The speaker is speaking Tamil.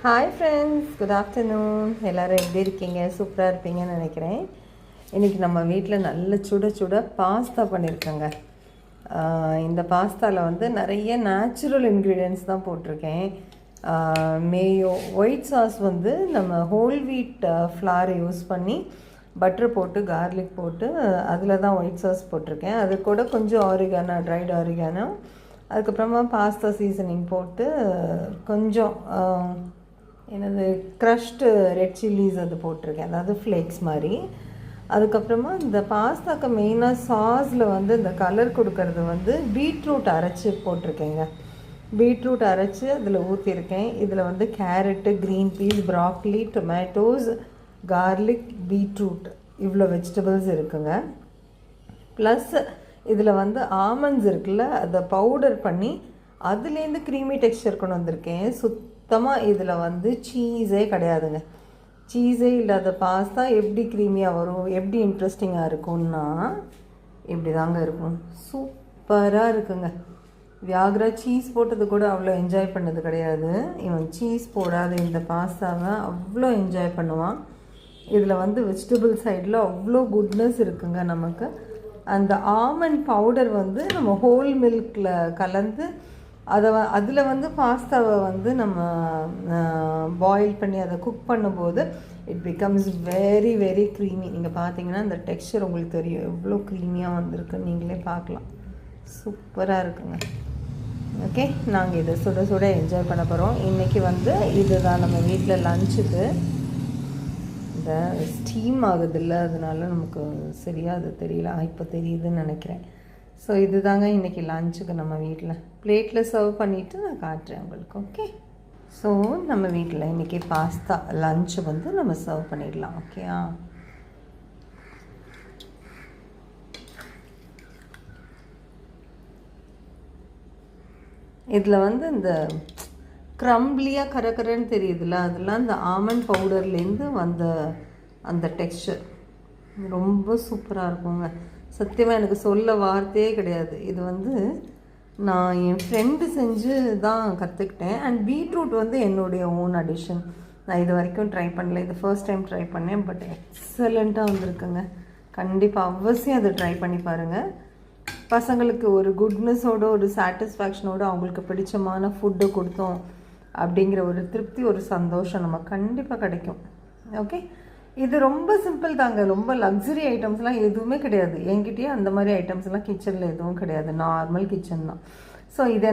Hi friends, good afternoon. எல்லோரும் எப்படி இருக்கீங்க? சூப்பராக இருப்பீங்கன்னு நினைக்கிறேன். இன்றைக்கி நம்ம வீட்டில் நல்ல சுட சுட பாஸ்தா பண்ணியிருக்கேங்க. இந்த பாஸ்தாவில் வந்து நிறைய நேச்சுரல் இன்க்ரீடியன்ட்ஸ் தான் போட்டிருக்கேன். மேயோ, ஒயிட் சாஸ் வந்து நம்ம ஹோல் வீட் ஃப்ளாரை யூஸ் பண்ணி பட்டர் போட்டு கார்லிக் போட்டு அதில் தான் ஒயிட் சாஸ் போட்டிருக்கேன். அது கூட கொஞ்சம் ஆரிகானோ, ட்ரைட் ஆரிகானோ, அதுக்கப்புறமா பாஸ்தா சீசனிங் போட்டு கொஞ்சம் என்னது க்ரஷ்டு ரெட் சில்லிஸ் அது போட்டிருக்கேன், அதாவது ஃப்ளேக்ஸ் மாதிரி. அதுக்கப்புறமா இந்த பாஸ்தாக்கு மெயினாக சாஸில் வந்து இந்த கலர் கொடுக்கறது வந்து பீட்ரூட் அரைச்சி போட்டிருக்கேங்க. பீட்ரூட் அரைச்சி அதில் ஊற்றிருக்கேன். இதில் வந்து carrot, green peas, ப்ராக்லி, tomatoes, garlic, beetroot, இவ்வளோ வெஜிடபிள்ஸ் இருக்குங்க. ப்ளஸ் இதில் வந்து ஆமண்ட்ஸ் இருக்குல்ல, அதை பவுடர் பண்ணி அதுலேருந்து க்ரீமி டெக்ஸ்சர் கொண்டு வந்திருக்கேன். சுத்தமாக இதில் வந்து சீஸே கிடையாதுங்க. சீஸே இல்லாத பாஸ்தா எப்படி க்ரீமியாக வரும், எப்படி இன்ட்ரெஸ்டிங்காக இருக்கும்னா இப்படி தாங்க இருக்கும். சூப்பராக இருக்குங்க. வியாக்ரா சீஸ் போட்டது கூட அவ்வளோ என்ஜாய் பண்ணது கிடையாது. இவன் சீஸ் போடாத இந்த பாஸ்தாவை அவ்வளோ என்ஜாய் பண்ணுவான். இதில் வந்து வெஜிடபிள் சைடில் அவ்வளோ குட்னஸ் இருக்குங்க. நமக்கு அந்த ஆமண்ட் பவுடர் வந்து நம்ம ஹோல் மில்கில் கலந்து அதில் வந்து பாஸ்தாவை வந்து நம்ம பாயில் பண்ணி அதை குக் பண்ணும்போது it becomes very very creamy. நீங்கள் பார்த்தீங்கன்னா இந்த டெக்ஸ்சர் உங்களுக்கு தெரியும் எவ்வளோ க்ரீமியாக வந்திருக்குன்னு நீங்களே பார்க்கலாம். சூப்பராக இருக்குங்க. ஓகே, நாங்கள் இதை சுட சுட என்ஜாய் பண்ண போகிறோம். இன்றைக்கி வந்து இதுதான் நம்ம வீட்டில் லஞ்சுக்கு. இந்த ஸ்டீம் ஆகுதில்ல, அதனால நமக்கு சரியாக அது தெரியல. இப்போ தெரியுதுன்னு நினைக்கிறேன். ஸோ இது தாங்க இன்றைக்கி லஞ்சுக்கு நம்ம வீட்டில். பிளேட்டில் சர்வ் பண்ணிவிட்டு நான் காட்டுறேன் உங்களுக்கு. ஓகே, ஸோ நம்ம வீட்டில் இன்றைக்கி பாஸ்தா லஞ்சு வந்து நம்ம சர்வ் பண்ணிடலாம். ஓகேயா? இதில் வந்து இந்த க்ரம்பிளியாக கரகரன்னு தெரியுதுல்ல, அதெல்லாம் இந்த ஆமண்ட் பவுடர்லேருந்து வந்த அந்த டெக்ஸ்சர் ரொம்ப சூப்பராக இருக்குங்க. சத்தியமாக எனக்கு சொல்ல வார்த்தையே கிடையாது. இது வந்து நான் என் ஃப்ரெண்டு செஞ்சு தான் கற்றுக்கிட்டேன். அண்ட் பீட்ரூட் வந்து என்னுடைய ஓன் அடிஷன். நான் இது வரைக்கும் ட்ரை பண்ணல, இது ஃபர்ஸ்ட் டைம் ட்ரை பண்ணேன். பட் எக்ஸலண்ட்டாக வந்திருக்குங்க. கண்டிப்பாக அவசியம் அதை ட்ரை பண்ணி பாருங்கள். பசங்களுக்கு ஒரு குட்னஸோட, ஒரு சாட்டிஸ்ஃபேக்ஷனோட அவங்களுக்கு பிடிச்சமான ஃபுட்டு கொடுத்தோம் அப்படிங்கிற ஒரு திருப்தி, ஒரு சந்தோஷம் நம்ம கண்டிப்பாக கிடைக்கும். ஓகே, இது ரொம்ப சிம்பிள் தாங்க. ரொம்ப லக்ஸரி ஐட்டம்ஸ்லாம் எதுவுமே கிடையாது என்கிட்டயே. அந்த மாதிரி ஐட்டம்ஸ்லாம் கிச்சனில் எதுவும் கிடையாது. நார்மல் கிச்சன் தான். ஸோ இதை